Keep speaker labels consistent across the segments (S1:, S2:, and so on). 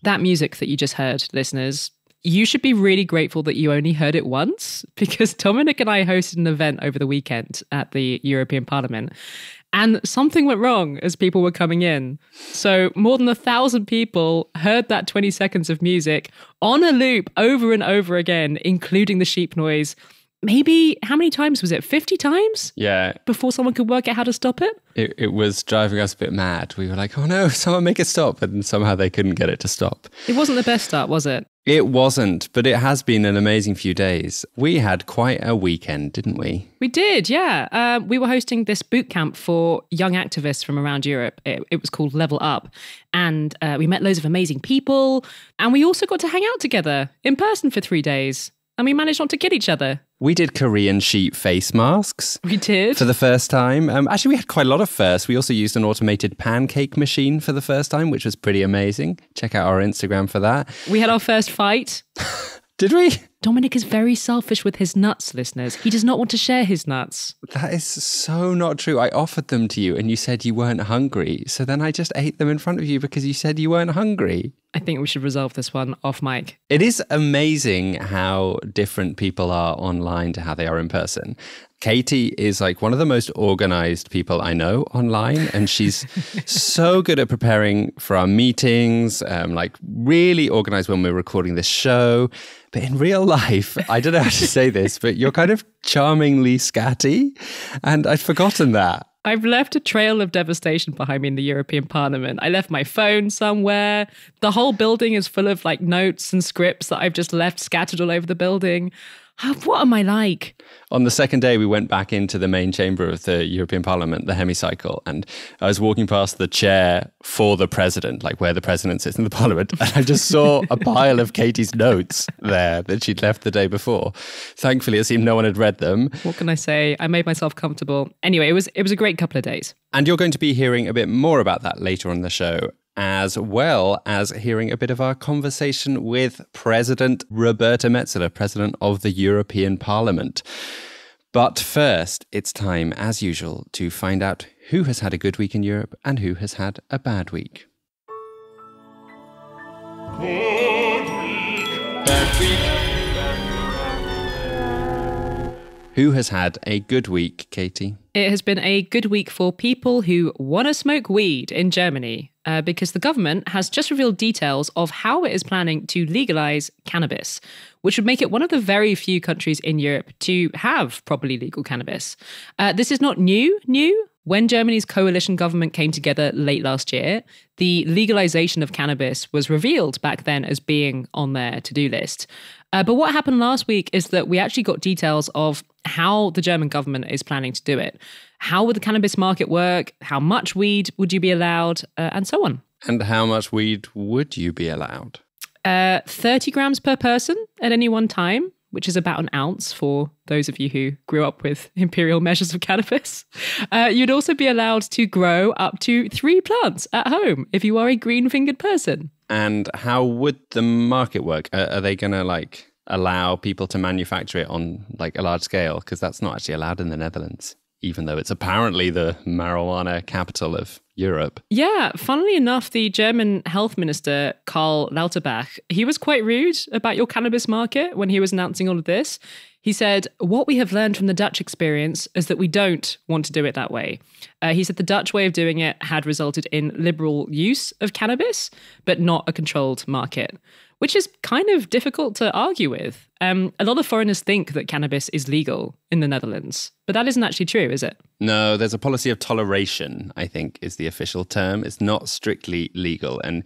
S1: That music that you just heard, listeners, you should be really grateful that you only heard it once, because Dominic and I hosted an event over the weekend at the European Parliament, and something went wrong as people were coming in. So more than 1,000 people heard that 20 seconds of music on a loop over and over again, including the sheep noise. Maybe, how many times was it? 50 times?
S2: Yeah.
S1: Before someone could work out how to stop it?
S2: It was driving us a bit mad. We were like, oh no, someone make it stop. And somehow they couldn't get it to stop.
S1: It wasn't the best start, was it?
S2: It wasn't, but it has been an amazing few days. We had quite a weekend, didn't we?
S1: We did, yeah. We were hosting this boot camp for young activists from around Europe. It was called Level Up. And we met loads of amazing people. And we also got to hang out together in person for 3 days. And we managed not to kill each other.
S2: We did Korean sheep face masks.
S1: We did.
S2: For the first time. Actually, we had quite a lot of firsts. We also used an automated pancake machine for the first time, which was pretty amazing. Check out our Instagram for that.
S1: We had our first fight.
S2: Did we?
S1: Dominic is very selfish with his nuts, listeners. He does not want to share his nuts.
S2: That is so not true. I offered them to you and you said you weren't hungry. So then I just ate them in front of you because you said you weren't hungry.
S1: I think we should resolve this one off mic.
S2: It is amazing how different people are online to how they are in person. Katie is like one of the most organized people I know online, and she's so good at preparing for our meetings, like really organized when we're recording this show. But in real life, I don't know how to say this, but you're kind of charmingly scatty, and I'd forgotten that.
S1: I've left a trail of devastation behind me in the European Parliament. I left my phone somewhere. The whole building is full of like notes and scripts that I've just left scattered all over the building. What am I like?
S2: On the second day, we went back into the main chamber of the European Parliament, the hemicycle, and I was walking past the chair for the president, like where the president sits in the parliament, and I just saw a pile of Katie's notes there that she'd left the day before. Thankfully, it seemed no one had read them.
S1: What can I say? I made myself comfortable. Anyway, it was a great couple of days.
S2: And you're going to be hearing a bit more about that later on the show, as well as hearing a bit of our conversation with President Roberta Metsola, President of the European Parliament. But first, it's time, as usual, to find out who has had a good week in Europe and who has had a bad week. Good week. Bad week. Who has had a good week, Katie?
S1: It has been a good week for people who want to smoke weed in Germany, because the government has just revealed details of how it is planning to legalize cannabis, which would make it one of the very few countries in Europe to have properly legal cannabis. This is not new. When Germany's coalition government came together late last year, the legalization of cannabis was revealed back then as being on their to-do list. But what happened last week is that we actually got details of how the German government is planning to do it. How would the cannabis market work? How much weed would you be allowed? And so on.
S2: And how much weed would you be allowed?
S1: 30 grams per person at any one time, which is about an ounce for those of you who grew up with imperial measures of cannabis. You'd also be allowed to grow up to 3 plants at home if you are a green-fingered person.
S2: And how would the market work? Are they going to allow people to manufacture it on a large scale? Because that's not actually allowed in the Netherlands, even though it's apparently the marijuana capital of Europe.
S1: Yeah, funnily enough, the German health minister, Karl Lauterbach, he was quite rude about your cannabis market when he was announcing all of this. He said, what we have learned from the Dutch experience is that we don't want to do it that way. He said the Dutch way of doing it had resulted in liberal use of cannabis, but not a controlled market, which is kind of difficult to argue with. A lot of foreigners think that cannabis is legal in the Netherlands, but that isn't actually true, is it?
S2: No, there's a policy of toleration, I think, is the official term. It's not strictly legal. And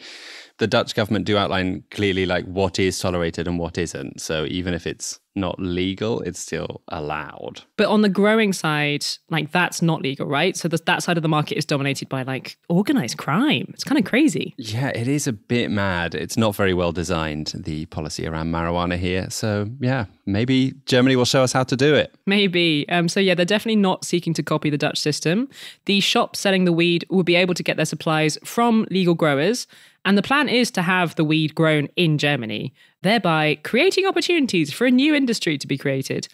S2: the Dutch government do outline clearly what is tolerated and what isn't. So even if it's not legal, it's still allowed.
S1: But on the growing side, that's not legal, right? So that side of the market is dominated by organized crime. It's kind of crazy.
S2: Yeah, it is a bit mad. It's not very well designed, the policy around marijuana here. So yeah, maybe Germany will show us how to do it.
S1: Maybe. So yeah, they're definitely not seeking to copy the Dutch system. The shops selling the weed will be able to get their supplies from legal growers. And the plan is to have the weed grown in Germany, thereby creating opportunities for a new industry to be created.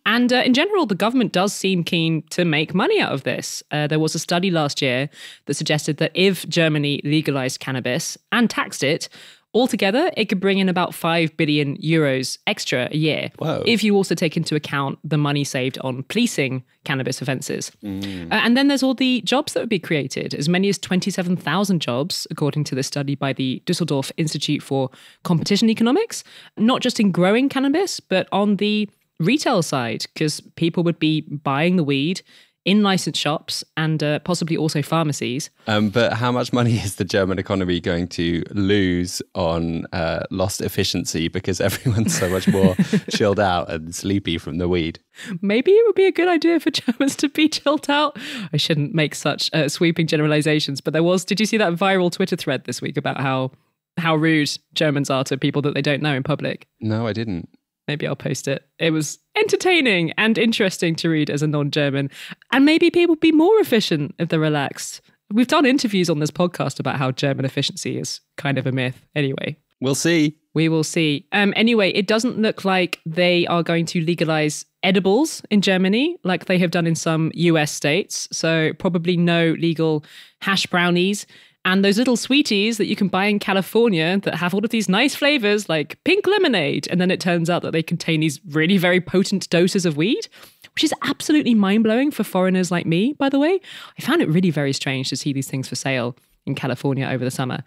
S1: And in general, the government does seem keen to make money out of this. There was a study last year that suggested that if Germany legalized cannabis and taxed it, Altogether, it could bring in about 5 billion euros extra a year.
S2: Whoa.
S1: If you also take into account the money saved on policing cannabis offences. And then there's all the jobs that would be created, as many as 27,000 jobs, according to this study by the Düsseldorf Institute for Competition Economics, not just in growing cannabis, but on the retail side, because people would be buying the weed in licensed shops and possibly also pharmacies.
S2: But how much money is the German economy going to lose on lost efficiency because everyone's so much more chilled out and sleepy from the weed?
S1: Maybe it would be a good idea for Germans to be chilled out. I shouldn't make such sweeping generalizations, but did you see that viral Twitter thread this week about how rude Germans are to people that they don't know in public?
S2: No, I didn't.
S1: Maybe I'll post it. It was entertaining and interesting to read as a non-German. And maybe people would be more efficient if they're relaxed. We've done interviews on this podcast about how German efficiency is kind of a myth. Anyway.
S2: We'll see.
S1: We will see. Anyway, it doesn't look like they are going to legalize edibles in Germany like they have done in some US states. So probably no legal hash brownies. And those little sweeties that you can buy in California that have all of these nice flavors like pink lemonade. And then it turns out that they contain these really very potent doses of weed, which is absolutely mind-blowing for foreigners like me, by the way. I found it really very strange to see these things for sale in California over the summer.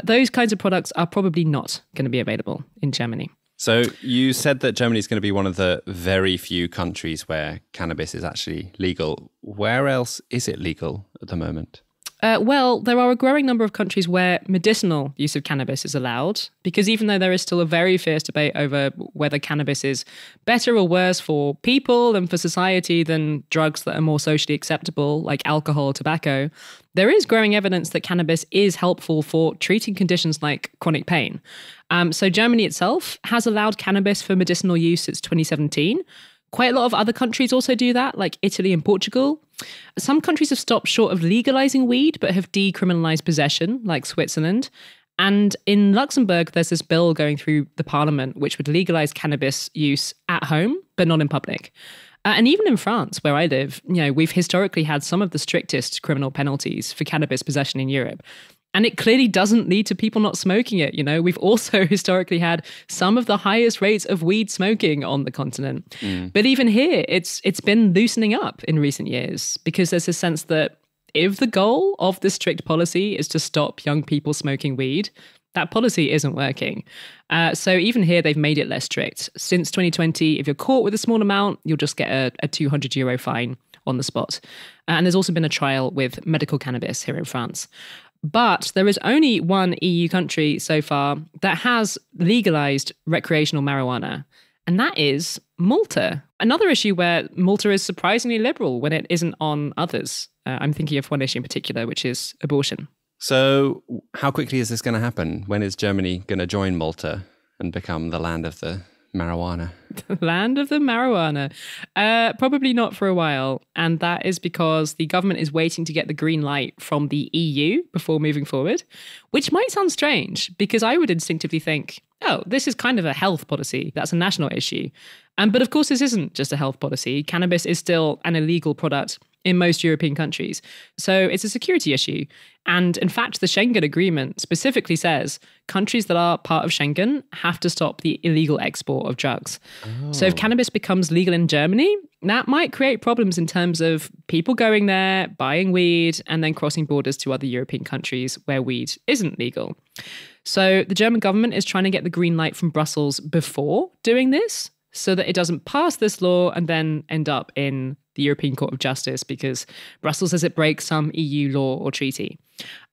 S1: Those kinds of products are probably not going to be available in Germany.
S2: So you said that Germany is going to be one of the very few countries where cannabis is actually legal. Where else is it legal at the moment?
S1: Well, there are a growing number of countries where medicinal use of cannabis is allowed, because even though there is still a very fierce debate over whether cannabis is better or worse for people and for society than drugs that are more socially acceptable, like alcohol or tobacco, there is growing evidence that cannabis is helpful for treating conditions like chronic pain. So Germany itself has allowed cannabis for medicinal use since 2017. Quite a lot of other countries also do that, like Italy and Portugal. Some countries have stopped short of legalizing weed, but have decriminalized possession, like Switzerland. And in Luxembourg, there's this bill going through the parliament which would legalize cannabis use at home, but not in public. And even in France, where I live, we've historically had some of the strictest criminal penalties for cannabis possession in Europe. And it clearly doesn't lead to people not smoking it. We've also historically had some of the highest rates of weed smoking on the continent. But even here, it's been loosening up in recent years, because there's a sense that if the goal of this strict policy is to stop young people smoking weed, that policy isn't working. So even here, they've made it less strict. Since 2020, if you're caught with a small amount, you'll just get a 200 euro fine on the spot. And there's also been a trial with medical cannabis here in France. But there is only one EU country so far that has legalized recreational marijuana, and that is Malta. Another issue where Malta is surprisingly liberal when it isn't on others. I'm thinking of one issue in particular, which is abortion.
S2: So how quickly is this going to happen? When is Germany going to join Malta and become the land of the marijuana?
S1: The land of the marijuana. Probably not for a while. And that is because the government is waiting to get the green light from the EU before moving forward, which might sound strange because I would instinctively think, oh, this is kind of a health policy. That's a national issue. But of course, this isn't just a health policy. Cannabis is still an illegal product in most European countries. So it's a security issue. And in fact, the Schengen Agreement specifically says countries that are part of Schengen have to stop the illegal export of drugs. Oh. So if cannabis becomes legal in Germany, that might create problems in terms of people going there, buying weed, and then crossing borders to other European countries where weed isn't legal. So the German government is trying to get the green light from Brussels before doing this, so that it doesn't pass this law and then end up in the European Court of Justice because Brussels says it breaks some EU law or treaty.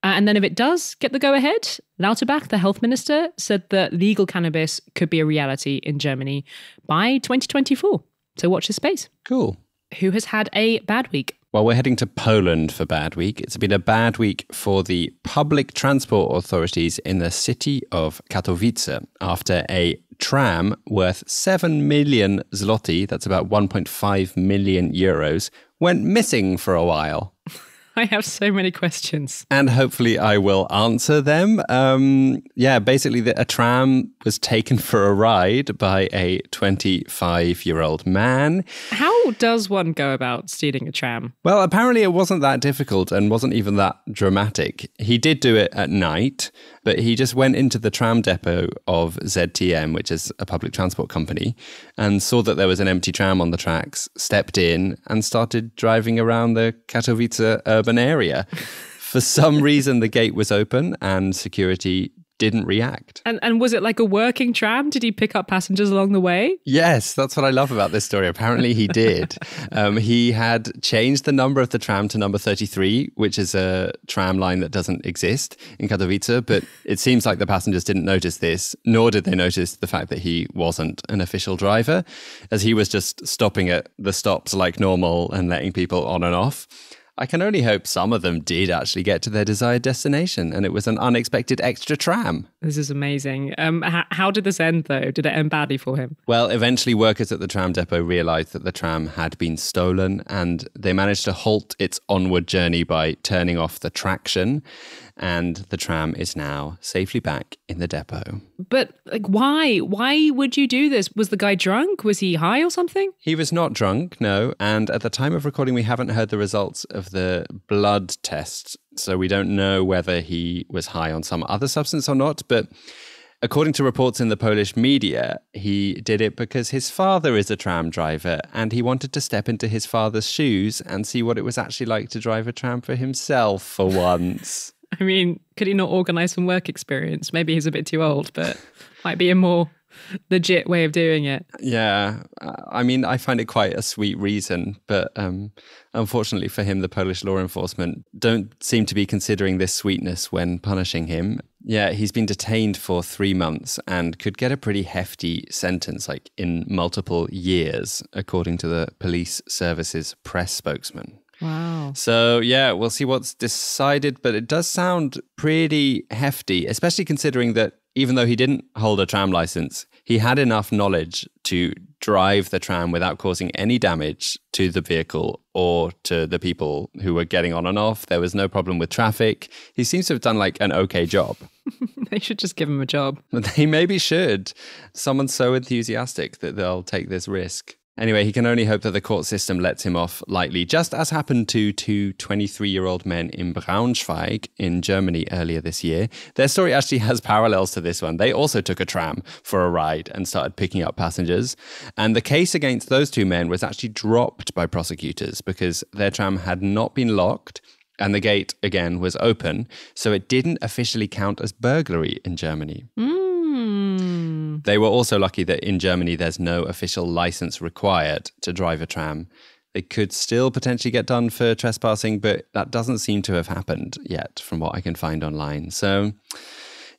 S1: And then if it does get the go-ahead, Lauterbach, the health minister, said that legal cannabis could be a reality in Germany by 2024. So watch this space.
S2: Cool.
S1: Who has had a bad week?
S2: Well, we're heading to Poland for bad week. It's been a bad week for the public transport authorities in the city of Katowice after a tram worth 7 million zloty, that's about 1.5 million euros, went missing for a while.
S1: I have so many questions.
S2: And hopefully I will answer them. Basically a tram was taken for a ride by a 25-year-old man.
S1: How does one go about stealing a tram?
S2: Well, apparently it wasn't that difficult and wasn't even that dramatic. He did do it at night, but he just went into the tram depot of ZTM, which is a public transport company, and saw that there was an empty tram on the tracks, stepped in and started driving around the Katowice urban area. For some reason, the gate was open and security didn't react.
S1: And was it like a working tram? Did he pick up passengers along the way?
S2: Yes, that's what I love about this story. Apparently he did. He had changed the number of the tram to number 33, which is a tram line that doesn't exist in Katowice, but it seems like the passengers didn't notice this, nor did they notice the fact that he wasn't an official driver, as he was just stopping at the stops like normal and letting people on and off. I can only hope some of them did actually get to their desired destination and it was an unexpected extra tram.
S1: This is amazing. How did this end, though? Did it end badly for him?
S2: Well, eventually workers at the tram depot realised that the tram had been stolen and they managed to halt its onward journey by turning off the traction. And the tram is now safely back in the depot.
S1: But like, why? Why would you do this? Was the guy drunk? Was he high or something?
S2: He was not drunk, no. And at the time of recording, we haven't heard the results of the blood test. So we don't know whether he was high on some other substance or not. But according to reports in the Polish media, he did it because his father is a tram driver and he wanted to step into his father's shoes and see what it was actually like to drive a tram for himself for once.
S1: I mean, could he not organise some work experience? Maybe he's a bit too old, but might be a more legit way of doing it.
S2: Yeah, I mean, I find it quite a sweet reason, but unfortunately for him, the Polish law enforcement don't seem to be considering this sweetness when punishing him. Yeah, he's been detained for 3 months and could get a pretty hefty sentence, like in multiple years, according to the police service's press spokesman.
S1: Wow.
S2: So, yeah, we'll see what's decided, but it does sound pretty hefty, especially considering that even though he didn't hold a tram license, he had enough knowledge to drive the tram without causing any damage to the vehicle or to the people who were getting on and off. There was no problem with traffic. He seems to have done like an okay job.
S1: They should just give him a job.
S2: They maybe should. Someone's so enthusiastic that they'll take this risk. Anyway, he can only hope that the court system lets him off lightly, just as happened to two 23-year-old men in Braunschweig in Germany earlier this year. Their story actually has parallels to this one. They also took a tram for a ride and started picking up passengers. And the case against those two men was actually dropped by prosecutors because their tram had not been locked and the gate, again, was open. So it didn't officially count as burglary in Germany. They were also lucky that in Germany there's no official license required to drive a tram. They could still potentially get done for trespassing, but that doesn't seem to have happened yet from what I can find online. So,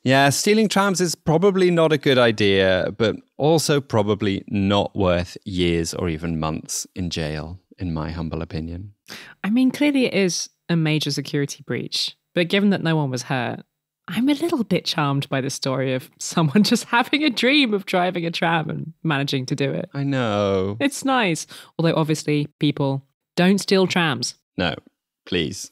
S2: yeah, stealing trams is probably not a good idea, but also probably not worth years or even months in jail, in my humble opinion.
S1: I mean, clearly it is a major security breach, but given that no one was hurt, I'm a little bit charmed by the story of someone just having a dream of driving a tram and managing to do it.
S2: I know.
S1: It's nice. Although obviously, people, don't steal trams.
S2: No, please.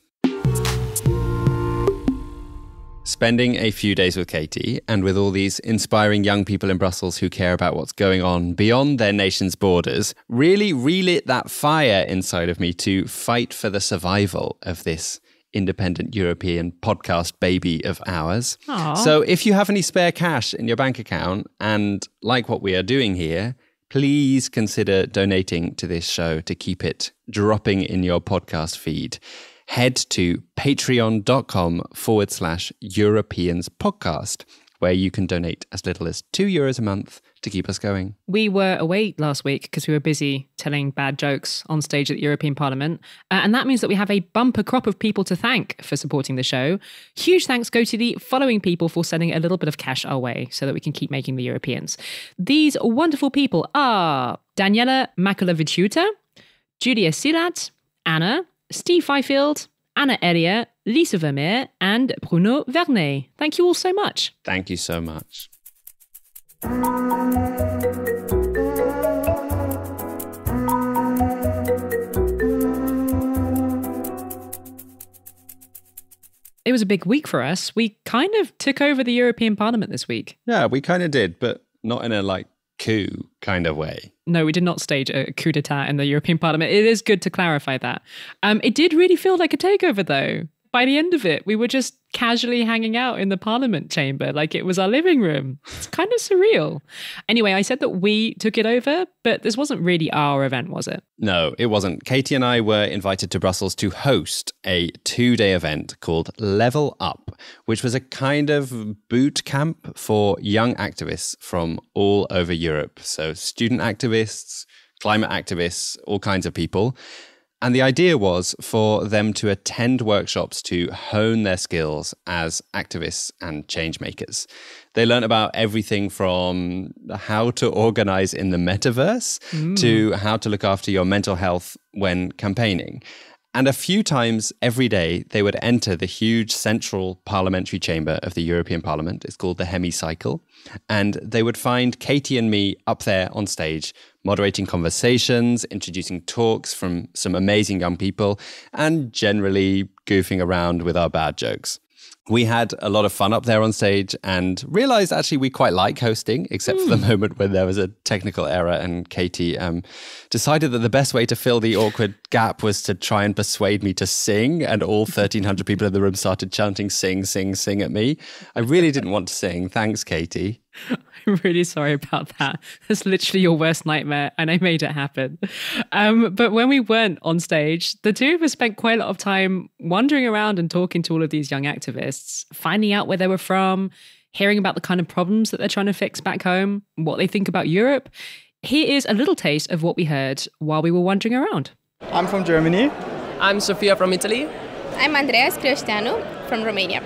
S2: Spending a few days with Katie and with all these inspiring young people in Brussels who care about what's going on beyond their nation's borders really relit that fire inside of me to fight for the survival of this independent European podcast baby of ours.
S1: Aww.
S2: So if you have any spare cash in your bank account and like what we are doing here, please consider donating to this show to keep it dropping in your podcast feed. Head to patreon.com/Europeans podcast, where you can donate as little as €2 a month to keep us going.
S1: We were away last week because we were busy telling bad jokes on stage at the European Parliament. And that means that we have a bumper crop of people to thank for supporting the show. Huge thanks go to the following people for sending a little bit of cash our way so that we can keep making the Europeans. These wonderful people are Daniela Makulaviciuta, Julia Silat, Anna, Steve Fifield, Anna Eria, Lisa Vermeer, and Bruno Vernet. Thank you all so much.
S2: Thank you so much.
S1: It was a big week for us. We kind of took over the European Parliament this week.
S2: Yeah, we kind of did, but not in a coup kind of way.
S1: No, we did not stage a coup d'etat in the European Parliament. It is good to clarify that. It did really feel like a takeover, though. By the end of it, we were just casually hanging out in the Parliament chamber like it was our living room. It's kind of surreal. Anyway, I said that we took it over, but this wasn't really our event, was it?
S2: No, it wasn't. Katie and I were invited to Brussels to host a 2-day event called Level Up, which was a kind of boot camp for young activists from all over Europe. So student activists, climate activists, all kinds of people. And the idea was for them to attend workshops to hone their skills as activists and change makers. They learned about everything from how to organize in the metaverse to how to look after your mental health when campaigning. And a few times every day, they would enter the huge central parliamentary chamber of the European Parliament. It's called the Hemicycle. And they would find Katie and me up there on stage, moderating conversations, introducing talks from some amazing young people, and generally goofing around with our bad jokes. We had a lot of fun up there on stage and realized actually we quite like hosting, except for the moment when there was a technical error and Katie decided that the best way to fill the awkward gap was to try and persuade me to sing, and all 1,300 people in the room started chanting, "Sing, sing, sing" at me. I really didn't want to sing. Thanks, Katie.
S1: I'm really sorry about that. That's literally your worst nightmare, and I made it happen. But when we weren't on stage, the two of us spent quite a lot of time wandering around and talking to all of these young activists, finding out where they were from, hearing about the kind of problems that they're trying to fix back home, what they think about Europe. Here is a little taste of what we heard while we were wandering around.
S3: I'm from Germany.
S4: I'm Sofia from Italy.
S5: I'm Andreea Scrioșteanu from Romania.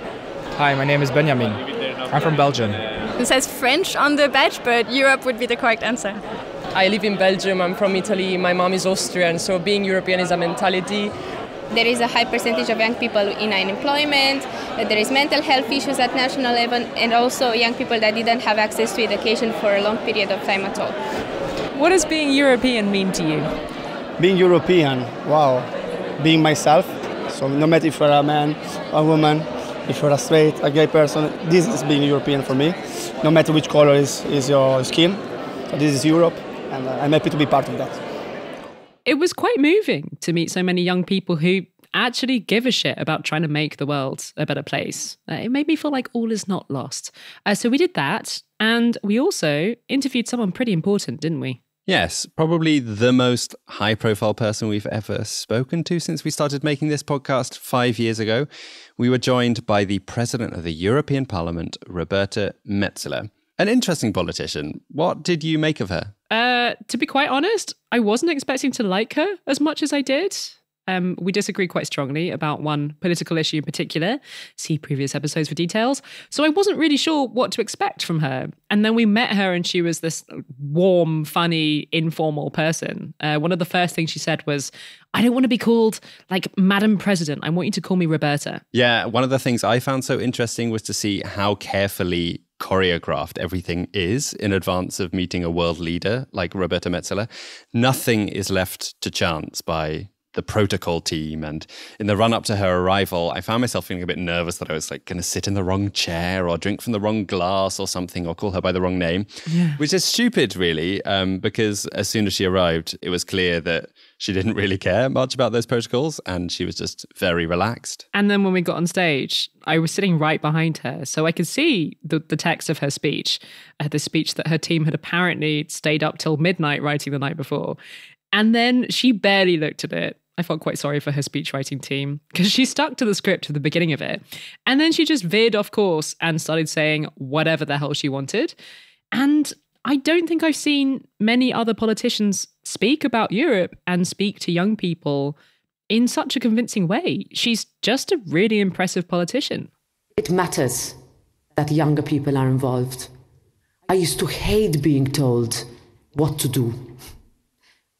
S3: Hi, my name is Benjamin. I'm from Belgium.
S6: It says French on the badge, but Europe would be the correct answer.
S4: I live in Belgium, I'm from Italy, my mom is Austrian, so being European is a mentality.
S5: There is a high percentage of young people in unemployment, there is mental health issues at national level, and also young people that didn't have access to education for a long period of time at all.
S1: What does being European mean to you?
S3: Being European, wow. Being myself, so no matter if you're a man, a woman, if you're a straight, a gay person, this is being European for me. No matter which color is your skin, so this is Europe, and I'm happy to be part of that.
S1: It was quite moving to meet so many young people who actually give a shit about trying to make the world a better place. It made me feel like all is not lost. So we did that, and we also interviewed someone pretty important, didn't we?
S2: Yes, probably the most high-profile person we've ever spoken to since we started making this podcast 5 years ago. We were joined by the President of the European Parliament, Roberta Metsola. An interesting politician. What did you make of her?
S1: To be quite honest, I wasn't expecting to like her as much as I did. We disagree quite strongly about one political issue in particular. See previous episodes for details. So I wasn't really sure what to expect from her. And then we met her and she was this warm, funny, informal person. One of the first things she said was, "I don't want to be called like Madam President. I want you to call me Roberta."
S2: Yeah, one of the things I found so interesting was to see how carefully choreographed everything is in advance of meeting a world leader like Roberta Metsola. Nothing is left to chance by the protocol team. And in the run up to her arrival, I found myself feeling a bit nervous that I was like going to sit in the wrong chair or drink from the wrong glass or something, or call her by the wrong name, which is stupid really, because as soon as she arrived, it was clear that she didn't really care much about those protocols and she was just very relaxed.
S1: And then when we got on stage, I was sitting right behind her, so I could see the text of her speech, the speech that her team had apparently stayed up till midnight writing the night before. And then she barely looked at it. I felt quite sorry for her speechwriting team because she stuck to the script at the beginning of it. And then she just veered off course and started saying whatever the hell she wanted. And I don't think I've seen many other politicians speak about Europe and speak to young people in such a convincing way. She's just a really impressive politician.
S7: It matters that younger people are involved. I used to hate being told what to do.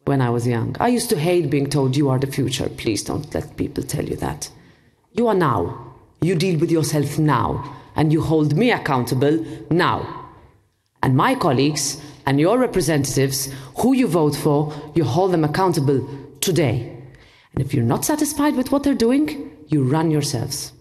S7: When I was young, I used to hate being told you are the future. Please don't let people tell you that. You are now. You deal with yourself now. And you hold me accountable now. And my colleagues and your representatives, who you vote for, you hold them accountable today. And if you're not satisfied with what they're doing, you run yourselves.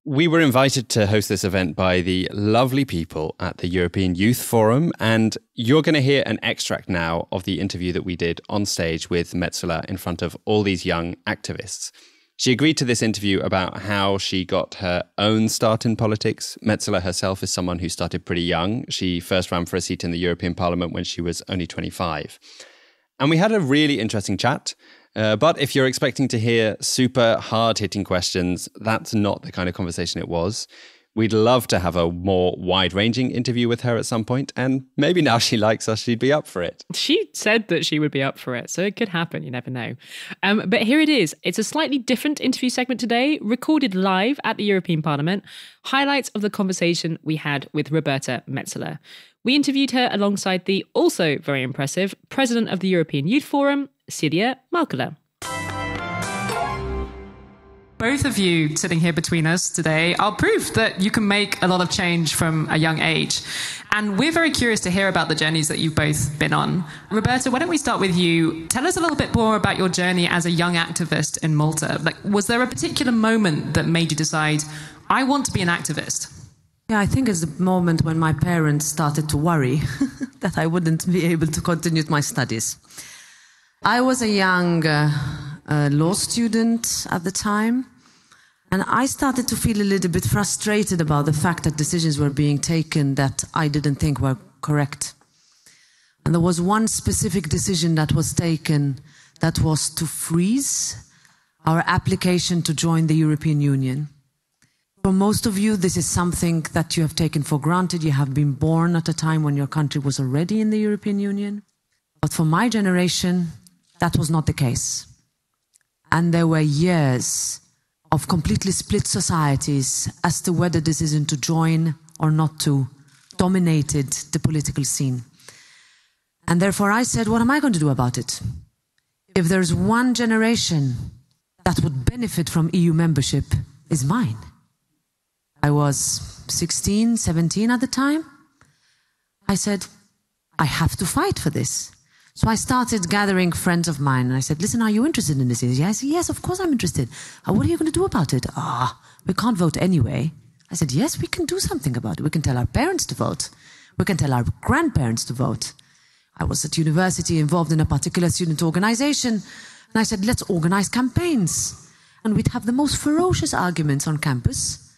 S2: We were invited to host this event by the lovely people at the European Youth Forum, and you're going to hear an extract now of the interview that we did on stage with Metsola in front of all these young activists. She agreed to this interview about how she got her own start in politics. Metsola herself is someone who started pretty young. She first ran for a seat in the European Parliament when she was only 25. And we had a really interesting chat. But if you're expecting to hear super hard-hitting questions, that's not the kind of conversation it was. We'd love to have a more wide-ranging interview with her at some point, and maybe now she likes us, she'd be up for it.
S1: She said that she would be up for it, so it could happen, you never know. But here it is. It's a slightly different interview segment today, recorded live at the European Parliament, highlights of the conversation we had with Roberta Metsola. We interviewed her alongside the also very impressive President of the European Youth Forum, Silje Malkola. Both of you sitting here between us today are proof that you can make a lot of change from a young age. And we're very curious to hear about the journeys that you've both been on. Roberta, why don't we start with you? Tell us a little bit more about your journey as a young activist in Malta. Was there a particular moment that made you decide, I want to be an activist?
S7: Yeah, I think it's the moment when my parents started to worry that I wouldn't be able to continue my studies. I was a young law student at the time, and I started to feel a little bit frustrated about the fact that decisions were being taken that I didn't think were correct. And there was one specific decision that was taken that was to freeze our application to join the European Union. For most of you, this is something that you have taken for granted. You have been born at a time when your country was already in the European Union. But for my generation, that was not the case. And there were years of completely split societies as to whether decision to join or not to dominated the political scene. And therefore I said, what am I going to do about it? If there's one generation that would benefit from EU membership, it's mine. I was 16, 17 at the time. I said, I have to fight for this. So I started gathering friends of mine and I said, listen, are you interested in this? Yes, of course I'm interested. What are you going to do about it? We can't vote anyway. I said, yes, we can do something about it. We can tell our parents to vote. We can tell our grandparents to vote. I was at university involved in a particular student organization. And I said, let's organize campaigns. And we'd have the most ferocious arguments on campus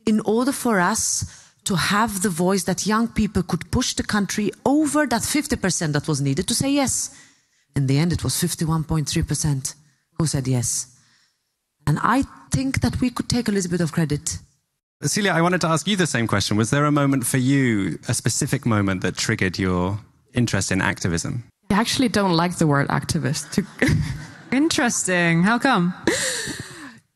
S7: in order for us to have the voice that young people could push the country over that 50% that was needed to say yes. In the end, it was 51.3% who said yes. And I think that we could take a little bit of credit.
S8: Silje, I wanted to ask you the same question. Was there a moment for you, a specific moment that triggered your interest in activism?
S9: I actually don't like the word activist.
S1: Interesting. How come?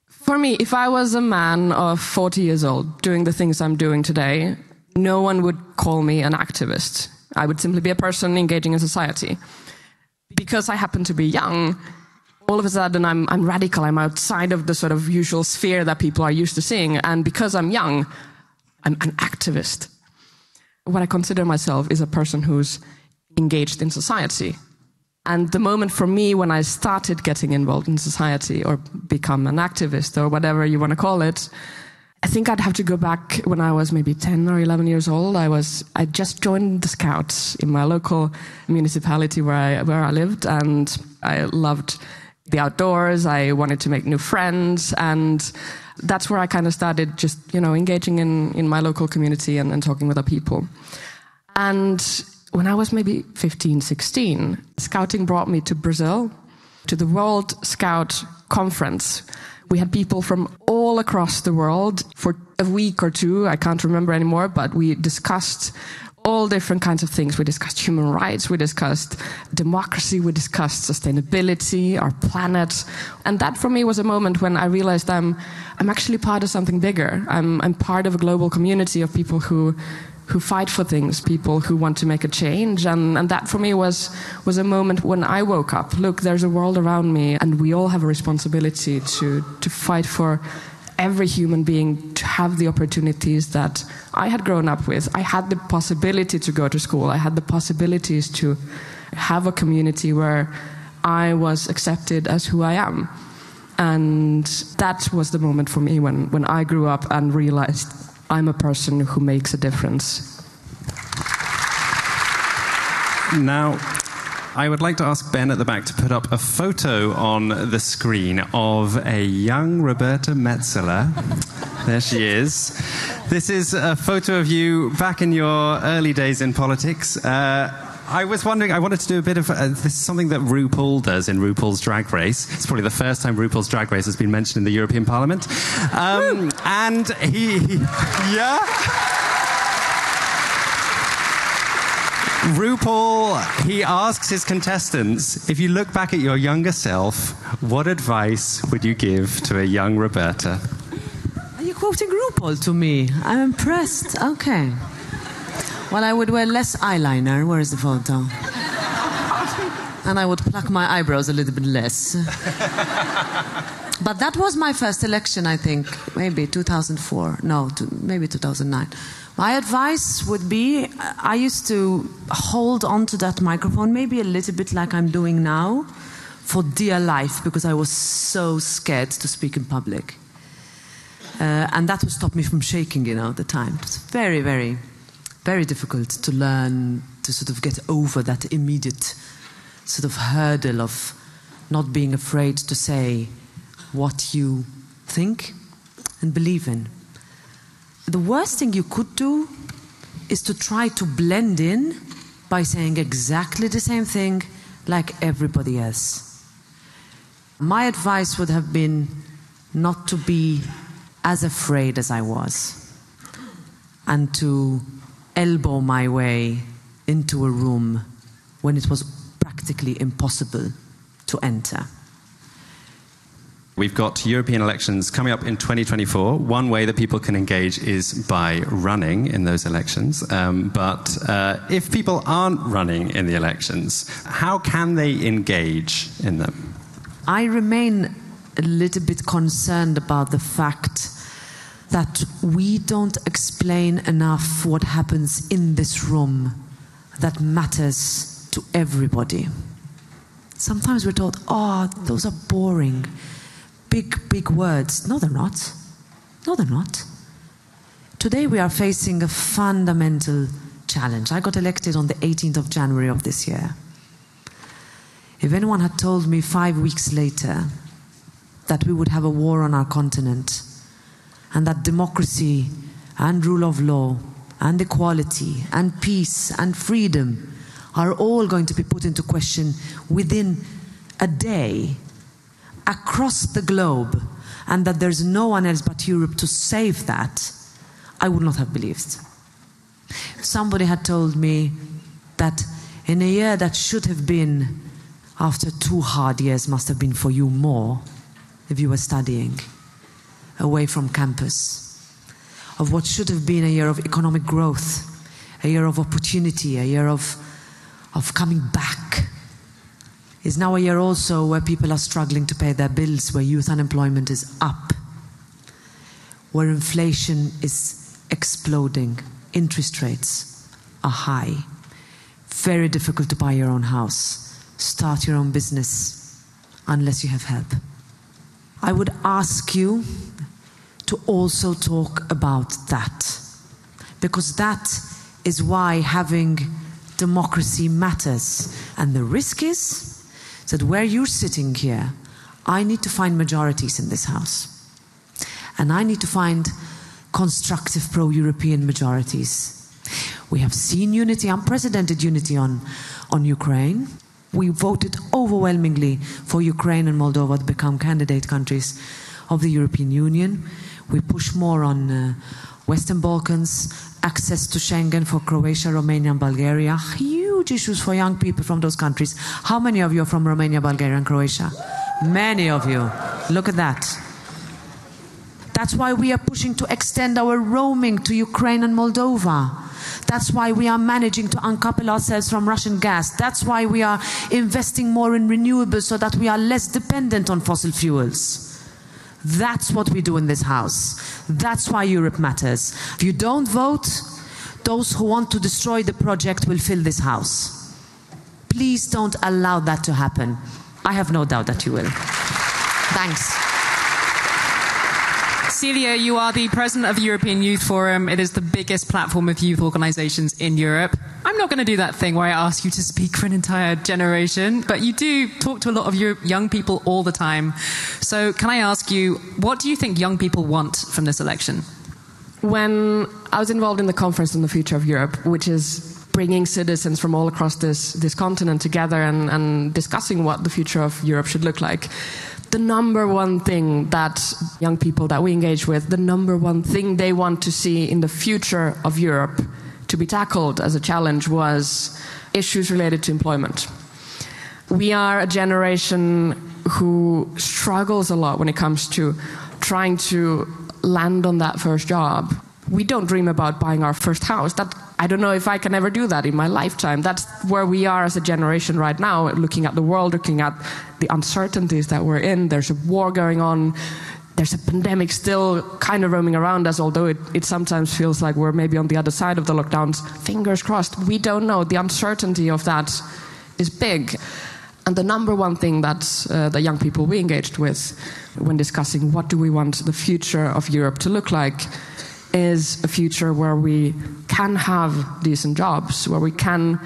S9: For me, if I was a man of 40 years old doing the things I'm doing today, no one would call me an activist. I would simply be a person engaging in society. Because I happen to be young, all of a sudden I'm radical. I'm outside of the sort of usual sphere that people are used to seeing. And because I'm young, I'm an activist. What I consider myself is a person who's engaged in society. And the moment for me when I started getting involved in society or become an activist or whatever you want to call it, I think I'd have to go back when I was maybe 10 or 11 years old. I just joined the Scouts in my local municipality where I lived, and I loved the outdoors. I wanted to make new friends, and that's where I kind of started just, engaging in my local community and talking with other people. And when I was maybe 15, 16, scouting brought me to Brazil, to the World Scout Conference. We had people from all across the world for a week or two, I can't remember anymore, but we discussed all different kinds of things. We discussed human rights, we discussed democracy, we discussed sustainability, our planet. And that for me was a moment when I realized I'm actually part of something bigger. I'm part of a global community of people who fight for things, people who want to make a change. And that for me was a moment when I woke up. Look, there's a world around me, and we all have a responsibility to fight for every human being to have the opportunities that I had grown up with. I had the possibility to go to school. I had the possibilities to have a community where I was accepted as who I am. And that was the moment for me when I grew up and realized I'm a person who makes a difference.
S8: Now, I would like to ask Ben at the back to put up a photo on the screen of a young Roberta Metsola. There she is. This is a photo of you back in your early days in politics. I was wondering, I wanted to do a bit of, this is something that RuPaul does in RuPaul's Drag Race. It's probably the first time RuPaul's Drag Race has been mentioned in the European Parliament. And RuPaul, he asks his contestants, if you look back at your younger self, what advice would you give to a young Roberta?
S10: Are you quoting RuPaul to me? I'm impressed. Okay. Well, I would wear less eyeliner. Where is the photo? And I would pluck my eyebrows a little bit less. But that was my first election, I think. Maybe 2004. No, maybe 2009. My advice would be, I used to hold on to that microphone, maybe a little bit like I'm doing now, for dear life, because I was so scared to speak in public. And that would stop me from shaking, at the time. It was very, very, very difficult to learn to sort of get over that immediate sort of hurdle of not being afraid to say what you think and believe in. The worst thing you could do is to try to blend in by saying exactly the same thing like everybody else. My advice would have been not to be as afraid as I was and to elbow my way into a room when it was practically impossible to enter.
S8: We've got European elections coming up in 2024. One way that people can engage is by running in those elections. But if people aren't running in the elections, how can they engage in them?
S10: I remain a little bit concerned about the fact that we don't explain enough what happens in this room that matters to everybody. Sometimes we're told, those are boring. Big words. No, they're not. No, they're not. Today we are facing a fundamental challenge. I got elected on the 18th of January of this year. If anyone had told me 5 weeks later that we would have a war on our continent and that democracy and rule of law and equality and peace and freedom are all going to be put into question within a day across the globe, and that there's no one else but Europe to save that, I would not have believed. If somebody had told me that in a year that should have been, after 2 hard years, must have been for you more, if you were studying away from campus, of what should have been a year of economic growth, a year of opportunity, a year of coming back, is now a year also where people are struggling to pay their bills, where youth unemployment is up, where inflation is exploding, interest rates are high, very difficult to buy your own house, start your own business, unless you have help. I would ask you to also talk about that, because that is why having democracy matters. And the risk is that where you're sitting here, I need to find majorities in this house. And I need to find constructive pro-European majorities. We have seen unity, unprecedented unity on Ukraine. We voted overwhelmingly for Ukraine and Moldova to become candidate countries of the European Union. We push more on Western Balkans, access to Schengen for Croatia, Romania and Bulgaria. Huge issues for young people from those countries. How many of you are from Romania, Bulgaria and Croatia? Many of you. Look at that. That's why we are pushing to extend our roaming to Ukraine and Moldova. That's why we are managing to uncouple ourselves from Russian gas. That's why we are investing more in renewables so that we are less dependent on fossil fuels. That's what we do in this house. That's why Europe matters. If you don't vote, those who want to destroy the project will fill this house. Please don't allow that to happen. I have no doubt that you will. Thanks.
S1: Celia, you are the president of the European Youth Forum. It is the biggest platform of youth organisations in Europe. I'm not going to do that thing where I ask you to speak for an entire generation, but you do talk to a lot of young people all the time. So can I ask you, what do you think young people want from this election?
S9: When I was involved in the Conference on the Future of Europe, which is bringing citizens from all across this continent together and discussing what the future of Europe should look like, the number one thing that young people that we engage with, the number one thing they want to see in the future of Europe to be tackled as a challenge was issues related to employment. We are a generation who struggles a lot when it comes to trying to land on that first job. We don't dream about buying our first house. I don't know if I can ever do that in my lifetime. That's where we are as a generation right now, looking at the world, looking at the uncertainties that we're in. There's a war going on. There's a pandemic still kind of roaming around us, although it sometimes feels like we're maybe on the other side of the lockdowns. Fingers crossed. We don't know. The uncertainty of that is big. And the number one thing that the young people we engaged with when discussing what do we want the future of Europe to look like is a future where we can have decent jobs, where we can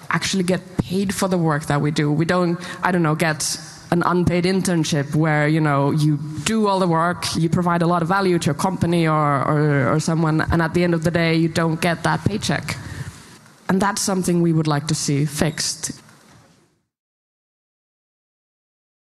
S9: actually get paid for the work that we do. We don't, get an unpaid internship where, you do all the work, you provide a lot of value to a company or someone, and at the end of the day, you don't get that paycheck. And that's something we would like to see fixed.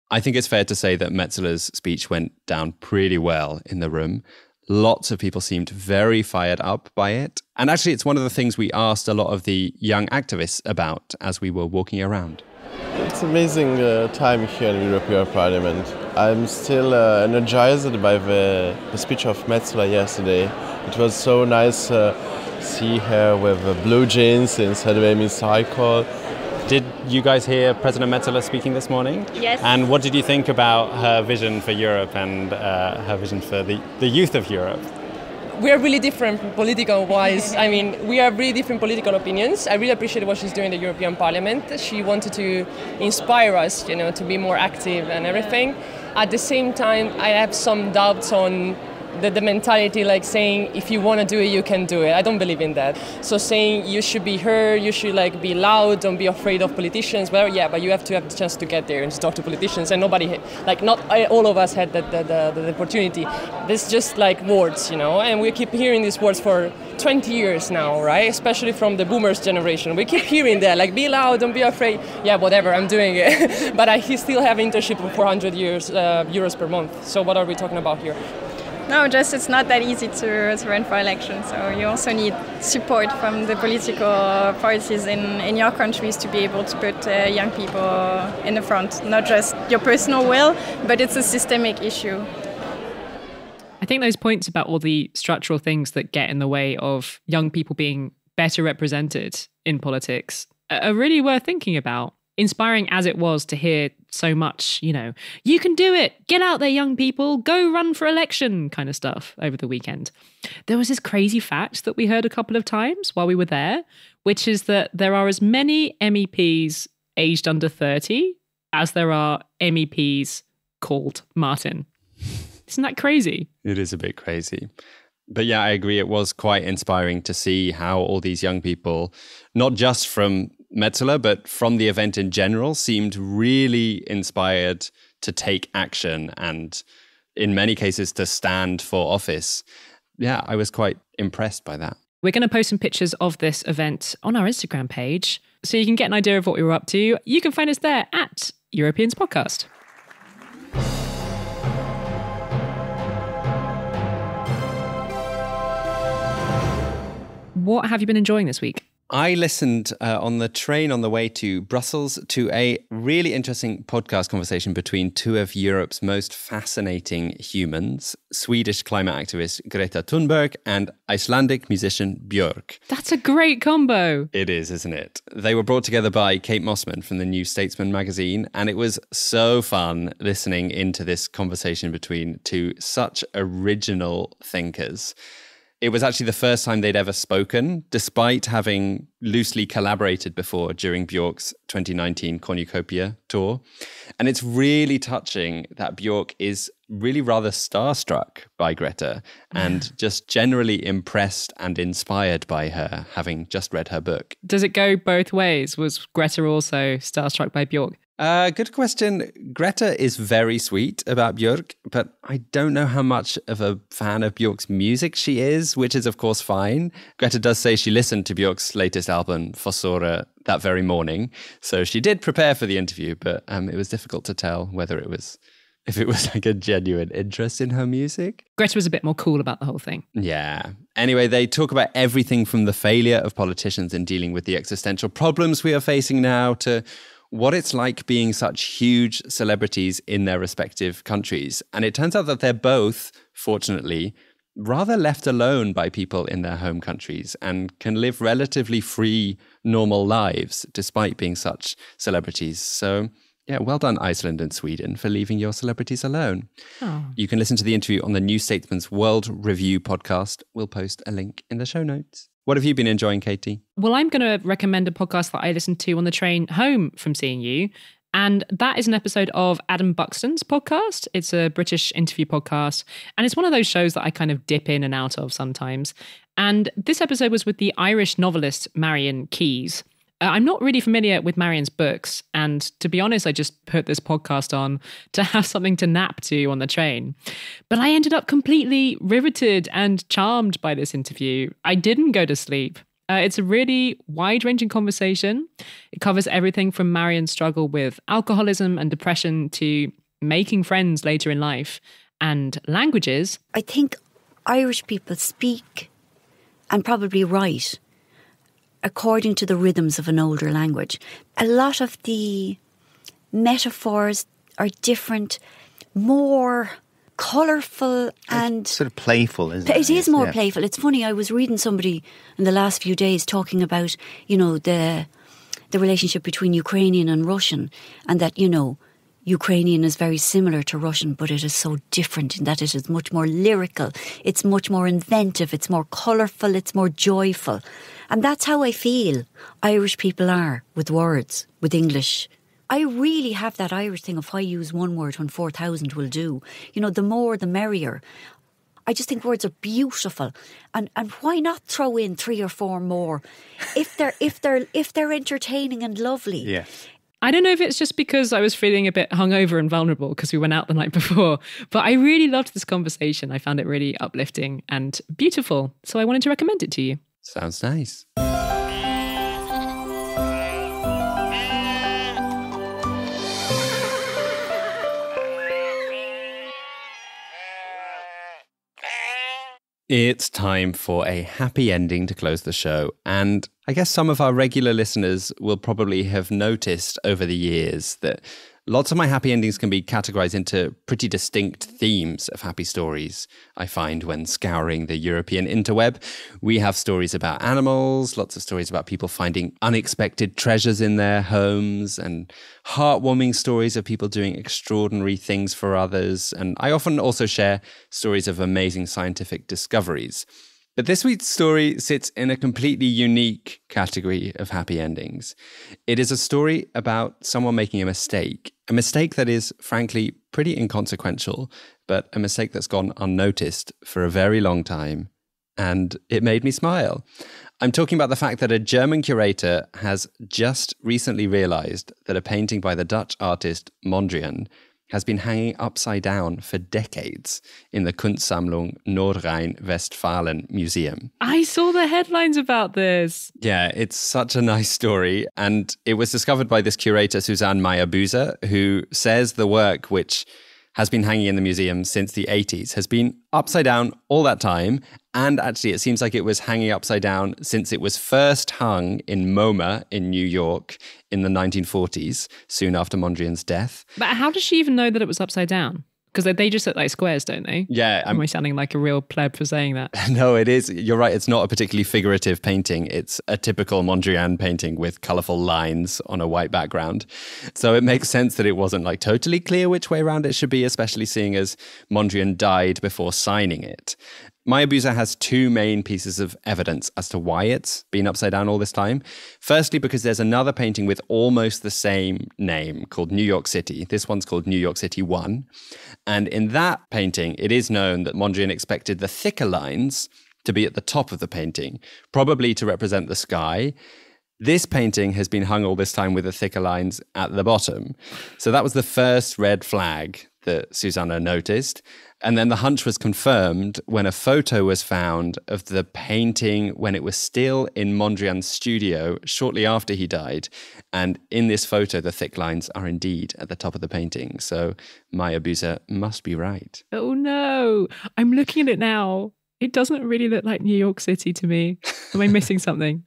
S2: I think it's fair to say that Metzela's speech went down pretty well in the room. Lots of people seemed very fired up by it. And actually, it's one of the things we asked a lot of the young activists about as we were walking around.
S11: It's an amazing time here in the European Parliament. I'm still energized by the speech of Metsola yesterday. It was so nice to see her with blue jeans instead of a hemicycle.
S12: Did you guys hear President Metsola speaking this morning?
S6: Yes.
S12: And what did you think about her vision for Europe and her vision for the youth of Europe?
S4: We are really different political-wise. I mean, we have really different political opinions. I really appreciate what she's doing in the European Parliament. She wanted to inspire us, to be more active and everything. At the same time, I have some doubts on the mentality, like saying if you want to do it, you can do it. I don't believe in that. So saying you should be heard, you should be loud, don't be afraid of politicians. Well, yeah, but you have to have the chance to get there and to talk to politicians. And nobody, not all of us had the opportunity. This just words, and we keep hearing these words for 20 years now, right? Especially from the boomers generation. We keep hearing that, be loud, don't be afraid. Yeah, whatever, I'm doing it. But he still have internship of 400 euros per month. So what are we talking about here?
S6: No, just it's not that easy to run for election. So you also need support from the political parties in your countries to be able to put young people in the front. Not just your personal will, but it's a systemic issue.
S1: I think those points about all the structural things that get in the way of young people being better represented in politics are really worth thinking about. Inspiring as it was to hear so much, you can do it, get out there, young people, go run for election kind of stuff over the weekend. There was this crazy fact that we heard a couple of times while we were there, which is that there are as many MEPs aged under 30 as there are MEPs called Martin. Isn't that crazy?
S2: It is a bit crazy. But yeah, I agree. It was quite inspiring to see how all these young people, not just from Metsola, but from the event in general, seemed really inspired to take action and in many cases to stand for office. Yeah, I was quite impressed by that.
S1: We're going to post some pictures of this event on our Instagram page so you can get an idea of what we were up to. You can find us there at Europeans Podcast. What have you been enjoying this week?
S2: I listened on the train on the way to Brussels to a really interesting podcast conversation between two of Europe's most fascinating humans, Swedish climate activist Greta Thunberg and Icelandic musician Björk.
S1: That's a great combo.
S2: It is, isn't it? They were brought together by Kate Mossman from the New Statesman magazine, and it was so fun listening into this conversation between two such original thinkers. It was actually the first time they'd ever spoken, despite having loosely collaborated before during Björk's 2019 Cornucopia tour. And it's really touching that Björk is really rather starstruck by Greta and just generally impressed and inspired by her, having just read her book.
S1: Does it go both ways? Was Greta also starstruck by Björk?
S2: Good question. Greta is very sweet about Björk, but I don't know how much of a fan of Björk's music she is, which is, of course, fine. Greta does say she listened to Björk's latest album, Fossora, that very morning. So she did prepare for the interview, but it was difficult to tell whether it was like a genuine interest in her music.
S1: Greta was a bit more cool about the whole thing.
S2: Yeah. Anyway, they talk about everything from the failure of politicians in dealing with the existential problems we are facing now to what it's like being such huge celebrities in their respective countries. And it turns out that they're both, fortunately, rather left alone by people in their home countries and can live relatively free, normal lives despite being such celebrities. So, yeah, well done, Iceland and Sweden, for leaving your celebrities alone.
S1: Oh.
S2: You can listen to the interview on the New Statesman's World Review podcast. We'll post a link in the show notes. What have you been enjoying, Katie?
S1: Well, I'm going to recommend a podcast that I listened to on the train home from seeing you. And that is an episode of Adam Buxton's podcast. It's a British interview podcast. And it's one of those shows that I kind of dip in and out of sometimes. And this episode was with the Irish novelist Marian Keyes. I'm not really familiar with Marian's books, and to be honest, I just put this podcast on to have something to nap to on the train. But I ended up completely riveted and charmed by this interview. I didn't go to sleep. It's a really wide-ranging conversation. It covers everything from Marian's struggle with alcoholism and depression to making friends later in life and languages.
S13: I think Irish people speak and probably write according to the rhythms of an older language. A lot of the metaphors are different, more colourful and
S14: sort of playful, isn't it?
S13: It is more playful. It's funny, I was reading somebody in the last few days talking about, the relationship between Ukrainian and Russian, and that, Ukrainian is very similar to Russian, but it is so different in that it is much more lyrical, it's much more inventive, it's more colourful, it's more joyful. And that's how I feel Irish people are with words, with English. I really have that Irish thing of if I use one word when 4,000 will do. The more the merrier. I just think words are beautiful. And why not throw in 3 or 4 more if they're entertaining and lovely?
S14: Yeah.
S1: I don't know if it's just because I was feeling a bit hungover and vulnerable because we went out the night before, but I really loved this conversation. I found it really uplifting and beautiful. So I wanted to recommend it to you.
S2: Sounds nice. It's time for a happy ending to close the show. And I guess some of our regular listeners will probably have noticed over the years that lots of my happy endings can be categorized into pretty distinct themes of happy stories. I find when scouring the European interweb, we have stories about animals, lots of stories about people finding unexpected treasures in their homes, and heartwarming stories of people doing extraordinary things for others. And I often also share stories of amazing scientific discoveries. But this week's story sits in a completely unique category of happy endings. It is a story about someone making a mistake that is, frankly, pretty inconsequential, but a mistake that's gone unnoticed for a very long time, and it made me smile. I'm talking about the fact that a German curator has just recently realized that a painting by the Dutch artist Mondrian has been hanging upside down for decades in the Kunstsammlung Nordrhein-Westfalen Museum.
S1: I saw the headlines about this.
S2: Yeah, it's such a nice story. And it was discovered by this curator, Suzanne Meyer-Buser, who says the work, which has been hanging in the museum since the 80s, has been upside down all that time. And actually, it seems like it was hanging upside down since it was first hung in MoMA in New York in the 1940s, soon after Mondrian's death.
S1: But how does she even know that it was upside down? Because they just look like squares, don't they?
S2: Yeah.
S1: Am I sounding like a real pleb for saying that?
S2: No, it is. You're right. It's not a particularly figurative painting. It's a typical Mondrian painting with colourful lines on a white background. So it makes sense that it wasn't like totally clear which way around it should be, especially seeing as Mondrian died before signing it. Maya Busa has two main pieces of evidence as to why it's been upside down all this time. Firstly, because there's another painting with almost the same name called New York City. This one's called New York City 1. And in that painting, it is known that Mondrian expected the thicker lines to be at the top of the painting, probably to represent the sky. This painting has been hung all this time with the thicker lines at the bottom. So that was the first red flag that Susanna noticed. And then the hunch was confirmed when a photo was found of the painting when it was still in Mondrian's studio shortly after he died. And in this photo, the thick lines are indeed at the top of the painting. So Maya Busa must be right.
S1: Oh no, I'm looking at it now. It doesn't really look like New York City to me. Am I missing something?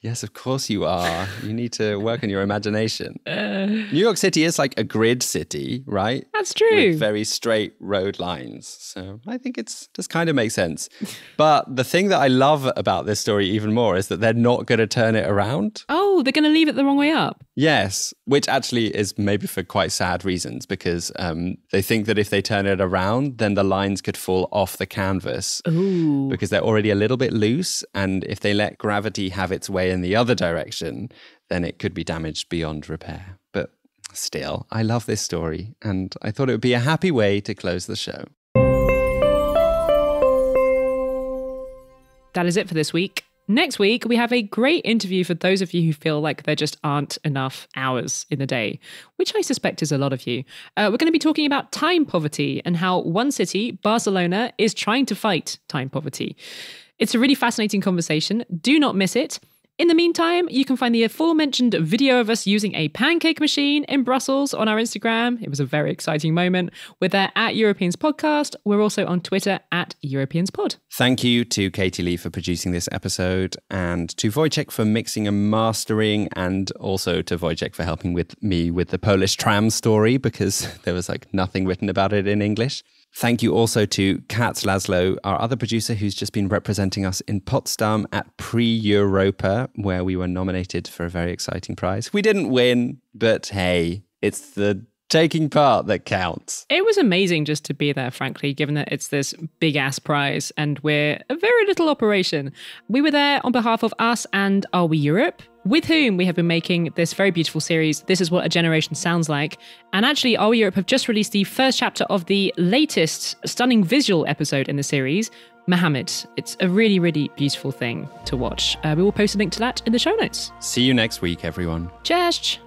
S2: Yes, of course you are. You need to work on your imagination. New York City is like a grid city, right?
S1: That's true.
S2: With very straight road lines. So I think it just kind of makes sense. But the thing that I love about this story even more is that they're not going to turn it around.
S1: Oh, they're going to leave it the wrong way up.
S2: Yes, which actually is maybe for quite sad reasons, because they think that if they turn it around, then the lines could fall off the canvas.
S1: Ooh.
S2: Because they're already a little bit loose. And if they let gravity have its way in the other direction, then it could be damaged beyond repair. But still, I love this story, and I thought it would be a happy way to close the show.
S1: That is it for this week. Next week, we have a great interview for those of you who feel like there just aren't enough hours in the day, which I suspect is a lot of you. We're going to be talking about time poverty and how one city, Barcelona, is trying to fight time poverty. It's a really fascinating conversation. Do not miss it. In the meantime, you can find the aforementioned video of us using a pancake machine in Brussels on our Instagram. It was a very exciting moment. We're there at Europeans Podcast. We're also on Twitter at Europeans Pod.
S2: Thank you to Katie Lee for producing this episode, and to Wojciech for mixing and mastering, and also to Wojciech for helping me with the Polish tram story, because there was like nothing written about it in English. Thank you also to Kat Laszlo, our other producer, who's just been representing us in Potsdam at Pre-Europa, where we were nominated for a very exciting prize. We didn't win, but hey, it's the taking part that counts.
S1: It was amazing just to be there, frankly, given that it's this big-ass prize and we're a very little operation. We were there on behalf of us and Are We Europe, with whom we have been making this very beautiful series, This Is What a Generation Sounds Like. And actually, Are We Europe have just released the first chapter of the latest stunning visual episode in the series, Mohammed. It's a really, really beautiful thing to watch. We will post a link to that in the show notes.
S2: See you next week, everyone.
S1: Cześć!